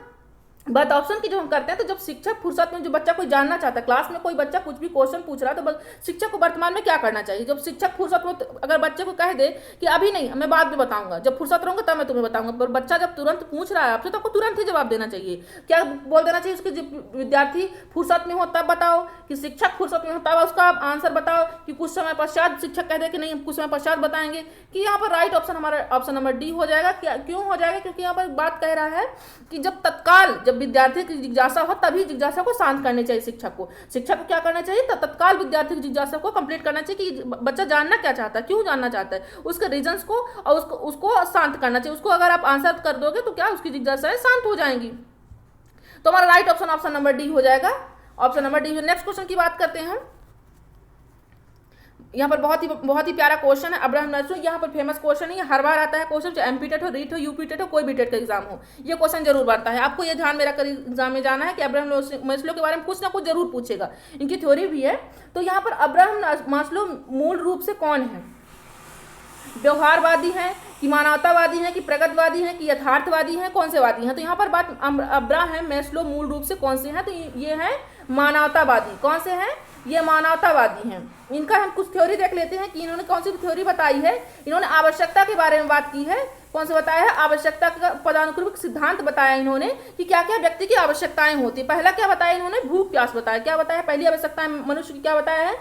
बात ऑप्शन की जो हम करते हैं, तो जब शिक्षक फुर्सत में, जो बच्चा कोई जानना चाहता है, क्लास में कोई बच्चा कुछ भी क्वेश्चन पूछ रहा है, तो शिक्षक को वर्तमान में क्या करना चाहिए। जब शिक्षक फुर्सत में, अगर बच्चे को कह दे कि अभी नहीं, मैं बाद में बताऊंगा, जब फुर्सत रहूंगा तब मैं तुम्हें बताऊंगा, पर बच्चा जब तुरंत पूछ रहा है आपसे तो आपको तुरंत ही जवाब देना चाहिए। क्या बोल देना चाहिए उसके विद्यार्थी फुर्सत में हो तब बताओ, कि शिक्षक फुर्सत में हो तब उसका आंसर बताओ, कि कुछ समय पश्चात शिक्षक कह दे कि नहीं कुछ समय पश्चात बताएंगे, कि यहाँ पर राइट ऑप्शन हमारा ऑप्शन नंबर डी हो जाएगा। क्यों हो जाएगा? क्योंकि यहाँ पर बात कह रहा है कि जब जब विद्यार्थी की जिज्ञासा हो तभी जिज्ञासा को शांत करनी चाहिए शिक्षक को। शिक्षक को क्या करना चाहिए, तत्काल विद्यार्थी की जिज्ञासा को कंप्लीट करना चाहिए कि बच्चा जानना क्या चाहता है, क्यों जानना चाहता है, उसके रीजंस को और उसको शांत करना चाहिए। उसको अगर आप आंसर कर दोगे तो क्या उसकी जिज्ञासाएं शांत हो जाएंगी। तो हमारा राइट ऑप्शन नंबर डी हो जाएगा, option number D. Next question की बात करते हैं हम। यहाँ पर बहुत ही प्यारा क्वेश्चन है अब्राहम मैस्लो। यहाँ पर फेमस क्वेश्चन है, हर बार आता है क्वेश्चन, चाहे एमपी टेट हो, रीट हो, यूपी टेट हो, कोई भी टेट का एग्जाम हो, ये क्वेश्चन जरूर बनता है। आपको ये ध्यान में रखकर एग्जाम में जाना है कि अब्राहम मैस्लो के बारे में कुछ ना कुछ जरूर पूछेगा, इनकी थ्योरी भी है। तो यहाँ पर अब्राहम मैस्लो मूल रूप से कौन है, व्यवहारवादी हैं कि मानवतावादी हैं कि प्रगतिवादी हैं कि यथार्थवादी हैं, कौन से वादी हैं। तो यहाँ पर बात अब्राहम मैस्लो मूल रूप से कौन से हैं, तो ये हैं मानवतावादी। कौन से हैं, ये मानवतावादी हैं। इनका हम कुछ थ्योरी देख लेते हैं कि इन्होंने कौन सी थ्योरी बताई है। इन्होंने आवश्यकता के बारे में बात की है। कौन से बताया है, आवश्यकता का पदानुक्रमिक सिद्धांत बताया इन्होंने कि क्या क्या व्यक्ति की आवश्यकताएं होती है। पहला क्या बताया इन्होंने, भूख प्यास बताया। क्या बताया, पहली आवश्यकता मनुष्य की क्या बताया है,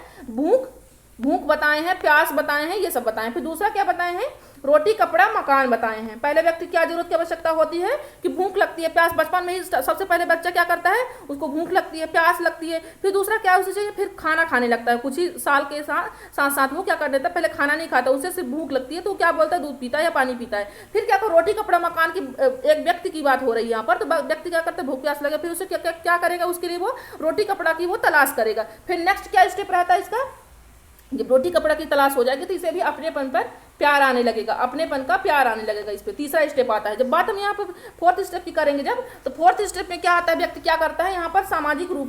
भूख बताए हैं, प्यास बताए हैं, ये सब बताए हैं। फिर दूसरा क्या बताए हैं, रोटी कपड़ा मकान बताए हैं। पहले व्यक्ति क्या जरूरत की आवश्यकता होती है कि भूख लगती है, प्यास। बचपन में ही सबसे पहले बच्चा क्या करता है, उसको भूख लगती है, प्यास लगती है। फिर दूसरा क्या उसे चाहिए, फिर खाना खाने लगता है। कुछ ही साल के साथ वो क्या कर देता है, पहले खाना नहीं खाता, उसे सिर्फ भूख लगती है तो क्या बोलता है, दूध पीता है या पानी पीता है। फिर क्या रोटी कपड़ा मकान की एक व्यक्ति की बात हो रही है यहाँ पर। तो व्यक्ति क्या करता है, भूख प्यास लगे, फिर उसे क्या करेगा, उसके लिए वो रोटी कपड़ा की वो तलाश करेगा। फिर नेक्स्ट क्या स्टेप रहता है इसका, जब रोटी कपड़ा की तलाश हो जाएगी तो इसे भी अपनेपन पर प्यार आने लगेगा, अपनेपन का प्यार आने लगेगा इस पे। तीसरा स्टेप आता है। जब बात हम यहाँ पर फोर्थ स्टेप की करेंगे जब, तो फोर्थ स्टेप में क्या आता है, व्यक्ति क्या करता है यहाँ पर सामाजिक रूप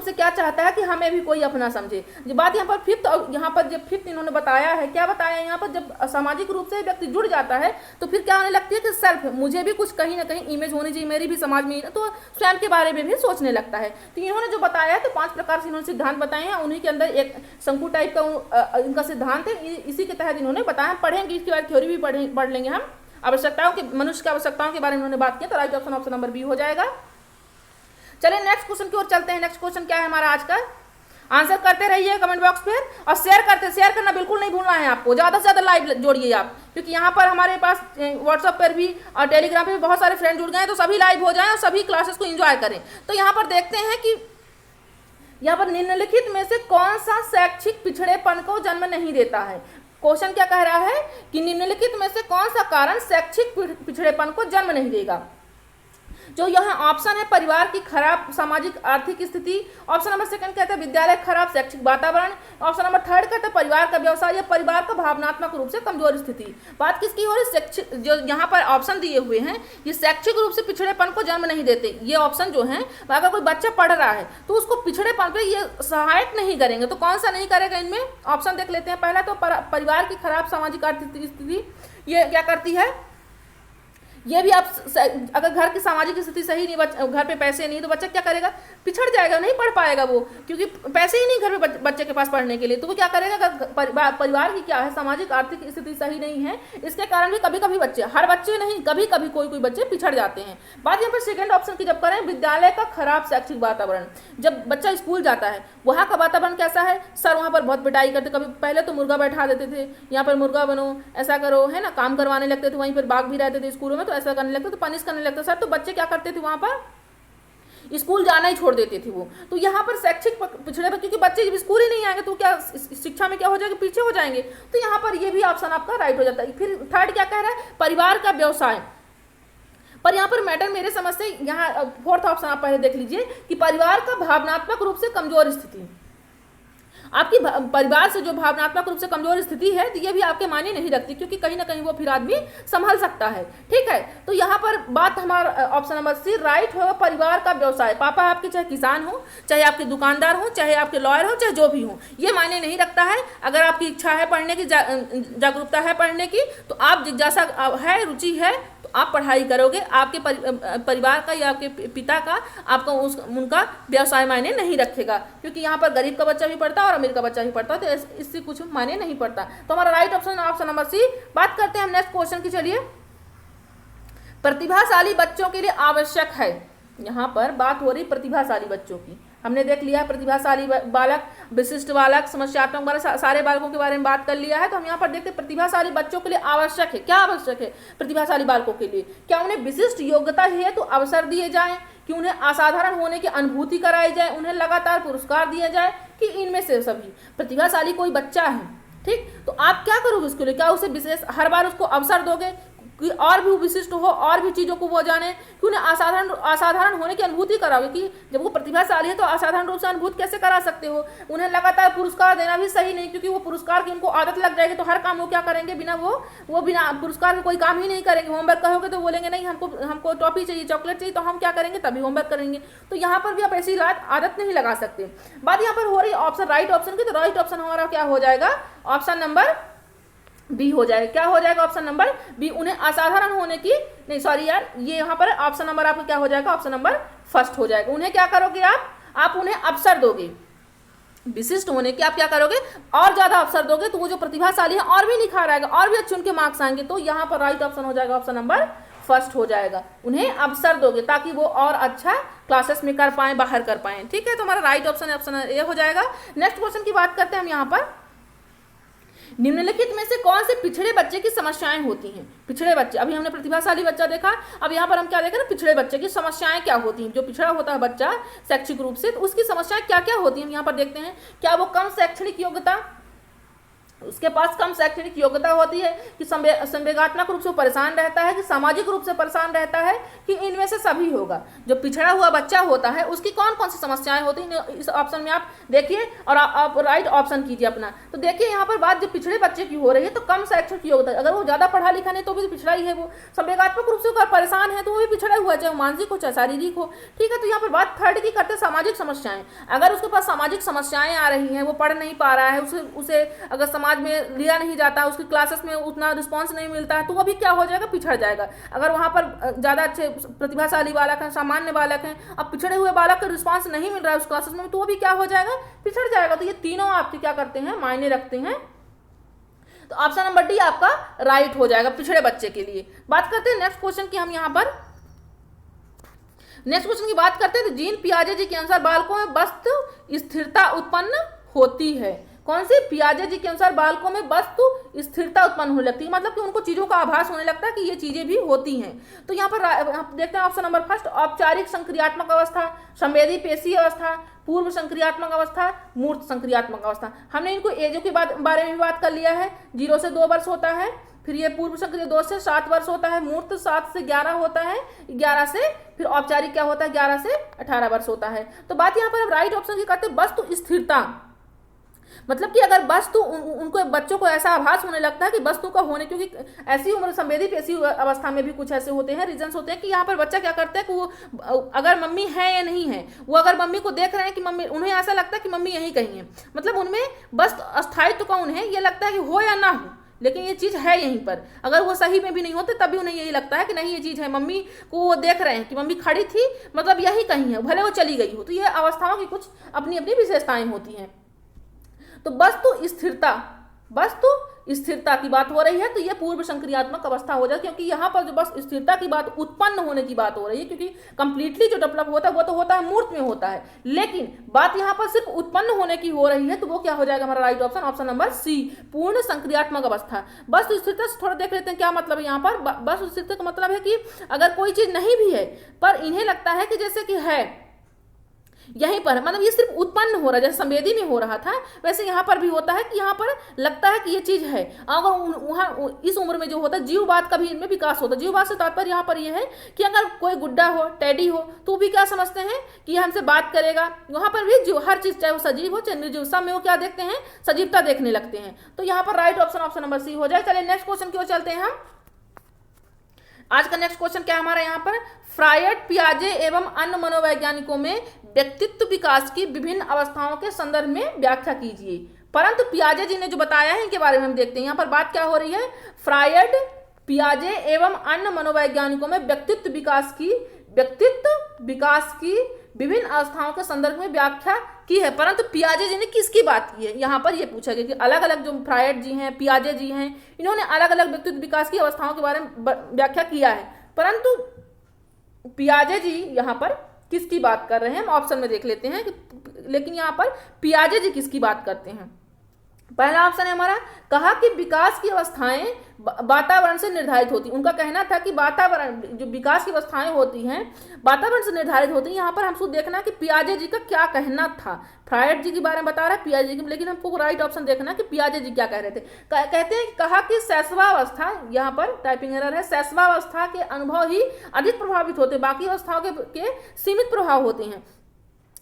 से क्या चाहता है कि हमें भी कोई अपना समझे। जब बात यहाँ पर फिफ्थ, यहाँ पर जब फिफ्थ इन्होंने बताया है, क्या बताया है यहाँ पर, जब सामाजिक रूप से व्यक्ति जुड़ जाता है तो फिर क्या होने लगती है कि सेल्फ, मुझे भी कुछ कहीं ना कहीं इमेज होनी चाहिए, मेरी भी समाज में, तो स्वयं के बारे में भी सोचने लगता है। तो इन्होंने जो बताया है, तो 5 प्रकार से इन्होंने सिद्धांत बताए हैं। उन्हीं के अंदर एक शंकु टाइप का इनका सिद्धांत है, इसी के तहत इन्होंने बताया। पढ़ेंगे इसके बाद थ्योरी भी पढ़ लेंगे हम। आवश्यकताओं के, मनुष्य की आवश्यकताओं के बारे में उन्होंने बात की। तो राइट ऑप्शन नंबर बी हो जाएगा। चलिए नेक्स्ट क्वेश्चन की ओर चलते हैं। नेक्स्ट क्वेश्चन क्या है हमारा आज का, आंसर करते रहिए कमेंट बॉक्स पे और शेयर करना बिल्कुल नहीं भूलना है आपको। ज़्यादा से ज़्यादा लाइव जोड़िए आप, क्योंकि यहाँ पर हमारे पास व्हाट्सएप पर भी और टेलीग्राम पे भी बहुत सारे फ्रेंड जुड़ गए हैं। तो सभी लाइव हो जाएं और सभी क्लासेस को एंजॉय करें। तो यहाँ पर देखते हैं कि यहाँ पर निम्नलिखित में से कौन सा शैक्षिक पिछड़ेपन को जन्म नहीं देता है। क्वेश्चन क्या कह रहा है कि निम्नलिखित में से कौन सा कारण शैक्षिक पिछड़ेपन को जन्म नहीं देगा। जो यहाँ ऑप्शन है, परिवार की खराब सामाजिक आर्थिक स्थिति। ऑप्शन नंबर सेकंड कहता है विद्यालय खराब शैक्षिक वातावरण। ऑप्शन नंबर थर्ड कहता है परिवार का व्यवसाय या परिवार का भावनात्मक रूप से कमजोर स्थिति। बात किसकी हो रही है, शैक्षिक, जो यहाँ पर ऑप्शन दिए हुए हैं ये शैक्षिक रूप से पिछड़ेपन को जन्म नहीं देते। ये ऑप्शन जो है, अगर कोई बच्चा पढ़ रहा है तो उसको पिछड़ेपन पे ये सहायक नहीं करेंगे। तो कौन सा नहीं करेगा इनमें, ऑप्शन देख लेते हैं। पहला तो परिवार की खराब सामाजिक आर्थिक स्थिति, ये क्या करती है, ये भी आप अगर घर की सामाजिक स्थिति सही नहीं, घर पे पैसे नहीं, तो बच्चा क्या करेगा, पिछड़ जाएगा, नहीं पढ़ पाएगा वो, क्योंकि पैसे ही नहीं घर पे बच्चे के पास पढ़ने के लिए। तो वो क्या करेगा, अगर परिवार की क्या है, सामाजिक आर्थिक स्थिति सही नहीं है, इसके कारण भी कभी कभी बच्चे, हर बच्चे नहीं, कभी कभी कोई बच्चे पिछड़ जाते हैं। बात यहाँ पर सेकेंड ऑप्शन की जब करें, विद्यालय का खराब शैक्षिक वातावरण। जब बच्चा स्कूल जाता है वहाँ का वातावरण कैसा है, सर वहाँ पर बहुत पिटाई करते, कभी पहले तो मुर्गा बैठा देते थे, यहाँ पर मुर्गा बनो, ऐसा करो, है ना, काम करवाने लगते थे। वहीं पर बाघ भी रहते थे स्कूलों में, तो ऐसा करने लगते, तो पनिश करने लगते सर। तो बच्चे क्या करते थे, वहाँ पर स्कूल जाना ही छोड़ देते थे वो। तो यहाँ पर शैक्षिक पिछड़ेपन, क्योंकि बच्चे जब स्कूल ही नहीं आएंगे तो क्या शिक्षा में क्या हो जाएगा, पीछे हो जाएंगे। तो यहाँ पर ये भी ऑप्शन आपका राइट हो जाता है। फिर थर्ड क्या कह रहा है, परिवार का व्यवसाय। पर यहाँ पर मैटर मेरे समझ से, यहाँ फोर्थ ऑप्शन आप पहले देख लीजिए कि परिवार का भावनात्मक रूप से कमजोर स्थिति। आपकी परिवार से जो भावनात्मक रूप से कमजोर स्थिति है, तो ये भी आपके मायने नहीं रखती, क्योंकि कहीं ना कहीं वो फिर आदमी संभल सकता है। ठीक है, तो यहाँ पर बात हमारा ऑप्शन नंबर सी राइट होगा, परिवार का व्यवसाय। पापा आपके चाहे किसान हो, चाहे आपके दुकानदार हो, चाहे आपके लॉयर हो, चाहे जो भी हो, ये मायने नहीं रखता है। अगर आपकी इच्छा है पढ़ने की, जागरूकता है पढ़ने की, तो आप जिज्ञासा है, रुचि है, तो आप पढ़ाई करोगे। आपके परिवार का या आपके पिता का आपका उनका व्यवसाय मायने नहीं रखेगा, क्योंकि यहाँ पर गरीब का बच्चा भी पढ़ता है और अमीर का बच्चा भी पढ़ता है, तो इससे कुछ मायने नहीं पड़ता। तो हमारा राइट ऑप्शन नंबर सी। बात करते हैं हम नेक्स्ट क्वेश्चन की। चलिए, प्रतिभाशाली बच्चों के लिए आवश्यक है, यहाँ पर बात हो रही प्रतिभाशाली बच्चों की, हमने देख लिया प्रतिभाशाली बालक, विशिष्ट बालक, समस्यात्मक बालक, सारे बालकों के बारे में बात कर लिया है। तो हम यहाँ पर देखते हैं प्रतिभाशाली बच्चों के लिए आवश्यक है, क्या आवश्यक है प्रतिभाशाली बालकों के लिए, क्या उन्हें विशिष्ट योग्यता है तो अवसर दिए जाएं, कि उन्हें असाधारण होने की अनुभूति कराई जाए, उन्हें लगातार पुरस्कार दिया जाए, कि इनमें से सभी प्रतिभाशाली कोई बच्चा है, ठीक, तो आप क्या करोगे उसके लिए, क्या उसे विशेष हर बार उसको अवसर दोगे कि और भी विशिष्ट हो, और भी चीज़ों को वो जाने, कि उन्हें असाधारण होने की अनुभूति कराओगे, कि जब वो प्रतिभाशाली है तो असाधारण रूप से अनुभूति कैसे करा सकते हो। उन्हें लगातार पुरस्कार देना भी सही नहीं, क्योंकि वो पुरस्कार की उनको आदत लग जाएगी तो हर काम वो क्या करेंगे, बिना पुरस्कार के कोई काम ही नहीं करेंगे। होमवर्क कहोगे तो बोलेंगे नहीं, हमको टॉफी चाहिए, चॉकलेट चाहिए, तो हम क्या करेंगे, तभी होमवर्क करेंगे। तो यहाँ पर भी आप ऐसी आदत नहीं लगा सकते। बात यहाँ पर हो रही ऑप्शन राइट ऑप्शन की, तो राइट ऑप्शन हमारा क्या हो जाएगा, ऑप्शन नंबर बी हो जाएगा। क्या हो जाएगा, ऑप्शन नंबर बी, उन्हें असाधारण होने की, नहीं सॉरी यार, ये यहाँ पर ऑप्शन नंबर आपका क्या हो जाएगा, ऑप्शन नंबर फर्स्ट हो जाएगा। उन्हें क्या करोगे आप उन्हें अवसर दोगे, विशिष्ट होने की आप क्या करोगे, और ज्यादा अवसर दोगे, तो वो जो प्रतिभाशाली है और भी निखार आएगा, और भी अच्छे उनके मार्क्स आएंगे। तो यहाँ पर राइट ऑप्शन हो जाएगा, ऑप्शन नंबर फर्स्ट हो जाएगा। उन्हें अवसर दोगे ताकि वो और अच्छा क्लासेस में कर पाए, बाहर कर पाए, ठीक है। तो हमारा राइट ऑप्शन ए हो जाएगा। नेक्स्ट क्वेश्चन की बात करते हैं हम यहाँ पर, निम्नलिखित में से कौन से पिछड़े बच्चे की समस्याएं होती हैं। पिछड़े बच्चे, अभी हमने प्रतिभाशाली बच्चा देखा, अब यहाँ पर हम क्या देख रहे हैं, पिछड़े बच्चे की समस्याएं क्या होती हैं। जो पिछड़ा होता है बच्चा शैक्षिक रूप से, तो उसकी समस्याएं क्या क्या होती हैं, हम यहाँ पर देखते हैं। क्या वो कम शैक्षणिक योग्यता, उसके पास कम शैक्षणिक योग्यता होती है, कि संवेगात्मक रूप से परेशान रहता है, कि सामाजिक रूप से परेशान रहता है, कि इनमें से सभी होगा। जो पिछड़ा हुआ बच्चा होता है उसकी कौन कौन सी समस्याएं होती हैं, इस ऑप्शन में आप देखिए और आप राइट ऑप्शन कीजिए अपना। तो देखिए यहाँ पर बात जो पिछड़े बच्चे की हो रही है, तो कम शैक्षणिक योग्यता, अगर वो ज्यादा पढ़ा लिखा नहीं तो भी पिछड़ा ही है। वो संवेगात्मक रूप से परेशान है तो वो भी पिछड़ा हुआ, चाहे मानसिक हो चाहे शारीरिक हो, ठीक है। तो यहाँ पर बात थर्ड की करते सामाजिक समस्याएं, अगर उसके पास सामाजिक समस्याएं आ रही हैं, वो पढ़ नहीं पा रहा है, उसे अगर समाज में लिया नहीं जाता, उसकी क्लासेस में उतना रिस्पांस नहीं मिलता है, तो वो भी क्या हो जाएगा, पिछड़ जाएगा। अगर वहां पर ज्यादा अच्छे प्रतिभाशाली बालक हैं, सामान्य बालक हैं, अब पिछड़े हुए बालक को रिस्पांस नहीं मिल रहा है उस क्लासेस में, तो वो भी क्या हो जाएगा, पिछड़ जाएगा। तो ये तीनों आपके क्या करते हैं, मायने रखते हैं। तो ऑप्शन नंबर डी आपका राइट हो जाएगा पिछड़े बच्चे के लिए। बात करते हैं नेक्स्ट क्वेश्चन की, हम यहाँ पर नेक्स्ट क्वेश्चन की बात करते हैं। तो जीन पियाजे जी के अनुसार बालकों में वस्तु स्थिरता उत्पन्न होती है। कौन सी, पियाजे जी के अनुसार बालकों में वस्तु स्थिरता उत्पन्न होने लगती है, मतलब कि उनको चीजों का आभास होने लगता है कि ये चीजें भी होती हैं। तो यहाँ पर आप देखते हैं ऑप्शन नंबर फर्स्ट, औपचारिक संक्रियात्मक अवस्था, संवेदी पेशी अवस्था, पूर्व संक्रियात्मक अवस्था, मूर्त संक्रियात्मक अवस्था। हमने इनको एजों के बारे में भी बात कर लिया है। 0 से 2 वर्ष होता है, फिर ये पूर्व संक्रिय 2 से 7 वर्ष होता है, मूर्त 7 से 11 होता है, 11 से फिर औपचारिक क्या होता है, 11 से 18 वर्ष होता है। तो बात यहाँ पर अब राइट ऑप्शन की करते हैं, वस्तु स्थिरता, मतलब कि अगर वस्तु उनको बच्चों को ऐसा आभास होने लगता है कि वस्तु का होने, क्योंकि ऐसी उम्र संवेदी पेशी अवस्था में भी कुछ ऐसे होते हैं, रीजंस होते हैं, कि यहाँ पर बच्चा क्या करता है कि वो अगर मम्मी है या नहीं है, वो अगर मम्मी को देख रहे हैं कि मम्मी, उन्हें ऐसा लगता है कि मम्मी यहीं कहीं है, मतलब उनमें बस अस्थायित्व का उन्हें ये लगता है कि हो या ना हो, लेकिन ये चीज़ है यहीं पर। अगर वो सही में भी नहीं होते तभी उन्हें यही लगता है कि नहीं ये चीज़ है, मम्मी को वो देख रहे हैं कि मम्मी खड़ी थी, मतलब यही कहीं है, भले वो चली गई हो। तो ये अवस्थाओं की कुछ अपनी अपनी विशेषताएं होती हैं। तो वस्तु स्थिरता की बात हो रही है, तो ये पूर्व संक्रियात्मक अवस्था हो जाए, क्योंकि यहाँ पर जो बस स्थिरता की बात, उत्पन्न होने की बात हो रही है, क्योंकि कंप्लीटली जो डेवलप होता है वो तो होता है मूर्त में होता है, लेकिन बात यहाँ पर सिर्फ उत्पन्न होने की हो रही है। तो वो क्या हो जाएगा हमारा right option, option number C, पूर्ण संक्रियात्मक अवस्था। वस्तु स्थिरता से थोड़ा देख लेते हैं क्या मतलब है यहाँ पर। वस्तु स्थिरता का मतलब है कि अगर कोई चीज नहीं भी है पर इन्हें लगता है कि जैसे कि है यहीं पर, मतलब ये सिर्फ उत्पन्न हो रहा है, जैसे संवेदी में हो रहा था वैसे यहाँ पर भी होता है कि यहाँ पर लगता है कि ये चीज है। अगर वहाँ इस उम्र में जो होता है जीववाद का भी इनमें विकास होता है। जीववाद से तात्पर्य यहाँ पर ये है कि अगर कोई गुड्डा हो, टेडी हो, तो भी क्या समझते हैं कि हमसे बात करेगा। वहाँ पर भी जो हर चीज, चाहे वो सजीव हो चाहे निर्जीव, सब में वो क्या देखते हैं, सजीवता देखने लगते हैं। तो यहाँ पर right option, option number C हो जाए। चलिए नेक्स्ट क्वेश्चन की ओर चलते हैं हम। आज का नेक्स्ट क्वेश्चन क्या है हमारा यहाँ पर, फ्रायड, पियाजे एवं अन्य मनोवैज्ञानिकों में व्यक्तित्व विकास की विभिन्न अवस्थाओं के संदर्भ में व्याख्या कीजिए। परंतु पियाजे जी ने जो बताया है इनके बारे में हम देखते हैं। यहाँ पर बात क्या हो रही है, फ्रायड, पियाजे एवं अन्य मनोवैज्ञानिकों में व्यक्तित्व विकास की विभिन्न अवस्थाओं के संदर्भ में व्याख्या की है। परंतु पियाजे जी ने किसकी बात की है, यहाँ पर यह पूछा गया कि अलग अलग जो फ्रायड जी हैं, पियाजे जी हैं, इन्होंने अलग अलग व्यक्तित्व विकास की अवस्थाओं के बारे में व्याख्या किया है। परंतु पियाजे जी यहाँ पर किसकी बात कर रहे हैं हम ऑप्शन में देख लेते हैं लेकिन यहाँ पर पियाजे जी किसकी बात करते हैं। पहला ऑप्शन है हमारा, कहा कि विकास की अवस्थाएं वातावरण से निर्धारित होती। उनका कहना था कि वातावरण, जो विकास की अवस्थाएं होती हैं वातावरण से निर्धारित होती हैं। यहाँ पर हमको देखना कि पियाजे जी का क्या कहना था। फ्रायड जी के बारे में बता रहा है, पियाजे जी, लेकिन हमको राइट ऑप्शन देखना कि पियाजे जी क्या कह रहे थे। कहते हैं, कहा कि शैशवावस्था, यहाँ पर टाइपिंग एरर है, शैशवावस्था के अनुभव ही अधिक प्रभावित होते, बाकी अवस्थाओं के सीमित प्रभाव होते हैं।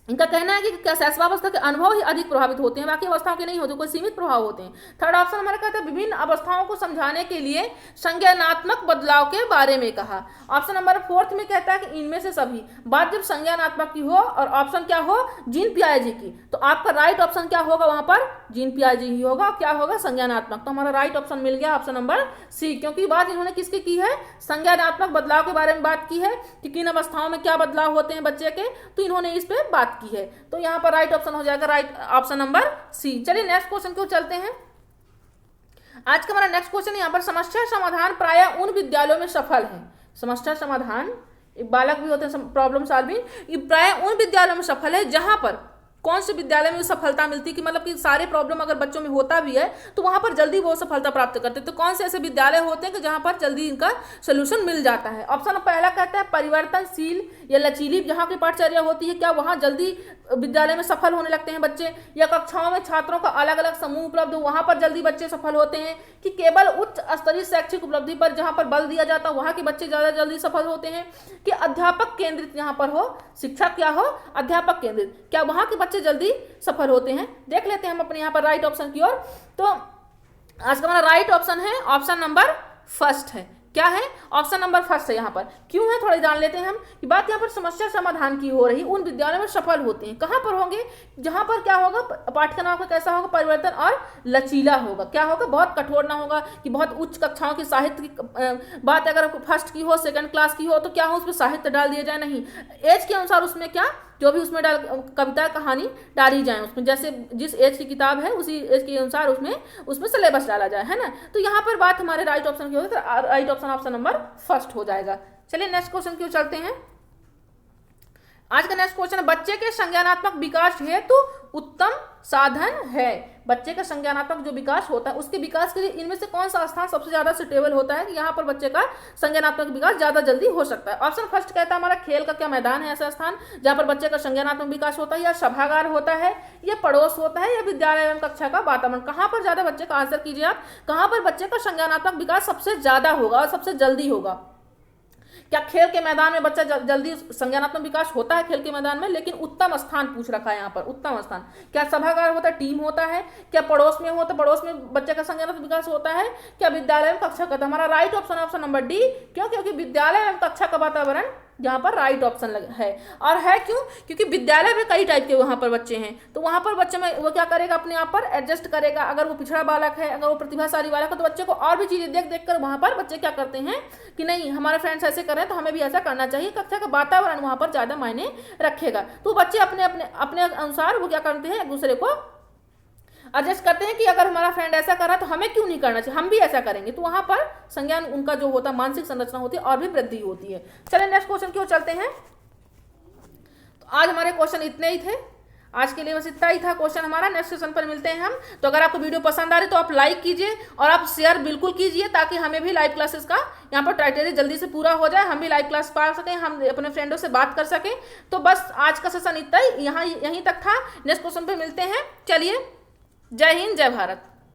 इनका कहना है कि क्या शैशवावस्था के अनुभव ही अधिक प्रभावित होते हैं, बाकी अवस्थाओं के नहीं होते, कोई सीमित प्रभाव होते हैं। थर्ड ऑप्शन हमारा कहता है विभिन्न अवस्थाओं को समझाने के लिए संज्ञानात्मक बदलाव के बारे में कहा। ऑप्शन नंबर फोर्थ में कहता है कि इनमें से सभी बात जब संज्ञानात्मक की हो और ऑप्शन क्या हो, जीन पियाजे की, तो आपका राइट ऑप्शन क्या होगा, वहां पर जीन पियाजे ही होगा। क्या होगा, संज्ञानात्मक। तो हमारा राइट ऑप्शन मिल गया ऑप्शन नंबर सी, क्योंकि बात इन्होंने किसकी की है, संज्ञानात्मक बदलाव के बारे में बात की है कि किन अवस्थाओं में क्या बदलाव होते हैं बच्चे के, तो इन्होंने इस पे बात की है। तो यहां पर राइट ऑप्शन हो जाएगा राइट ऑप्शन नंबर सी। चलिए नेक्स्ट क्वेश्चन को चलते हैं। आज का हमारा नेक्स्ट क्वेश्चन यहाँ पर, समस्या समाधान प्रायः उन विद्यालयों में सफल है। समस्या समाधान, बालक भी होते हैं प्रॉब्लम सॉल्विंग, ये प्रायः उन विद्यालयों में सफल है जहां पर, कौन से विद्यालय में सफलता मिलती, कि मतलब कि सारे प्रॉब्लम अगर बच्चों में होता भी है तो वहां पर जल्दी वो सफलता प्राप्त करते हैं। तो कौन से ऐसे विद्यालय होते हैं कि जहां पर जल्दी इनका सोल्यूशन मिल जाता है। ऑप्शन पहला कहता है परिवर्तनशील या लचीली जहां की पाठचर्या होती है, क्या वहां जल्दी विद्यालय में सफल होने लगते हैं बच्चे, या कक्षाओं में छात्रों का अलग अलग समूह उपलब्ध हो, वहां पर जल्दी बच्चे सफल होते हैं, कि केवल उच्च स्तरीय शैक्षिक उपलब्धि पर जहां पर बल दिया जाता है वहां के बच्चे ज्यादा जल्दी सफल होते हैं, कि अध्यापक केंद्रित यहाँ पर हो, शिक्षा क्या हो, अध्यापक केंद्रित, क्या वहां के बच्चे जल्दी सफल होते हैं। देख लेते हैं हम अपने यहाँ पर राइट ऑप्शन की ओर। तो आज का हमारा राइट ऑप्शन है ऑप्शन नंबर फर्स्ट है। क्या है, ऑप्शन नंबर फर्स्ट है। यहाँ पर क्यों है थोड़ी जान लेते हैं हम। कि बात यहाँ पर समस्या समाधान की हो रही, उन विद्यालयों में सफल होते हैं, कहाँ पर होंगे, जहां पर क्या होगा, पाठ्यक्रम आपका कैसा होगा, परिवर्तन और लचीला होगा। क्या होगा, बहुत कठोर ना होगा कि बहुत उच्च कक्षाओं की साहित्य की बात अगर फर्स्ट की हो, सेकंड क्लास की हो, तो क्या हो उसमें साहित्य डाल दिया जाए, नहीं, एज के अनुसार उसमें क्या, जो भी उसमें कविता कहानी डाली जाए उसमें, जैसे जिस एज की किताब है उसी एज के अनुसार उसमें सिलेबस डाला जाए, है ना। तो यहाँ पर बात हमारे राइट ऑप्शन की होगी, तो राइट ऑप्शन नंबर फर्स्ट हो जाएगा। चलिए नेक्स्ट क्वेश्चन की ओर चलते हैं। आज का नेक्स्ट क्वेश्चन है, बच्चे के संज्ञानात्मक विकास हेतु उत्तम साधन है। बच्चे का संज्ञानात्मक जो विकास होता है उसके विकास के लिए इनमें से कौन सा स्थान सबसे ज्यादा सुटेबल होता है कि यहाँ पर बच्चे का संज्ञानात्मक विकास ज्यादा जल्दी हो सकता है। ऑप्शन फर्स्ट कहता है हमारा खेल का क्या मैदान है ऐसा स्थान जहाँ पर बच्चे का संज्ञानात्मक विकास होता है, या सभागार होता है, या पड़ोस होता है, या विद्यालय एवं कक्षा का वातावरण। कहाँ पर ज्यादा बच्चे का आंसर कीजिए आप, कहाँ पर बच्चे का संज्ञानात्मक विकास सबसे ज्यादा होगा और सबसे जल्दी होगा। क्या खेल के मैदान में बच्चा जल्दी संज्ञानात्मक विकास होता है खेल के मैदान में, लेकिन उत्तम स्थान पूछ रखा है यहाँ पर, उत्तम स्थान। क्या सभागार होता है, टीम होता है, क्या पड़ोस में होता है, पड़ोस में बच्चे का संज्ञानात्मक विकास होता है, क्या विद्यालय में कक्षा का। हमारा राइट ऑप्शन नंबर डी, क्यों, क्योंकि विद्यालय एवं कक्षा का वातावरण यहाँ पर राइट ऑप्शन है। और है क्यों, क्योंकि विद्यालय में कई टाइप के वहाँ पर बच्चे हैं, तो वहाँ पर बच्चे में वो क्या करेगा, अपने आप पर एडजस्ट करेगा। अगर वो पिछड़ा बालक है, अगर वो प्रतिभाशाली बालक है, तो बच्चे को और भी चीजें देख देख कर वहाँ पर बच्चे क्या करते हैं कि नहीं हमारे फ्रेंड्स ऐसे कर रहे हैं तो हमें भी ऐसा करना चाहिए। कक्षा का वातावरण वहाँ पर ज्यादा मायने रखेगा। तो बच्चे अपने अपने अपने अनुसार वो क्या करते हैं, एक दूसरे को एडजस्ट करते हैं कि अगर हमारा फ्रेंड ऐसा कर रहा है तो हमें क्यों नहीं करना चाहिए, हम भी ऐसा करेंगे। तो वहां पर संज्ञान उनका जो होता है, मानसिक संरचना होती है और भी वृद्धि होती है। चलिए नेक्स्ट क्वेश्चन की ओर चलते हैं। तो आज हमारे क्वेश्चन इतने ही थे, आज के लिए बस इतना ही था क्वेश्चन हमारा। नेक्स्ट सेशन पर मिलते हैं हम। तो अगर आपको वीडियो पसंद आ रही तो आप लाइक कीजिए और आप शेयर बिल्कुल कीजिए, ताकि हमें भी लाइव क्लासेस का यहाँ पर क्राइटेरिया जल्दी से पूरा हो जाए, हम भी लाइव क्लास पा सकें, हम अपने फ्रेंडों से बात कर सकें। तो बस आज का सेशन इतना ही, यहीं तक था। नेक्स्ट क्वेश्चन पर मिलते हैं। चलिए, जय हिंद, जय भारत।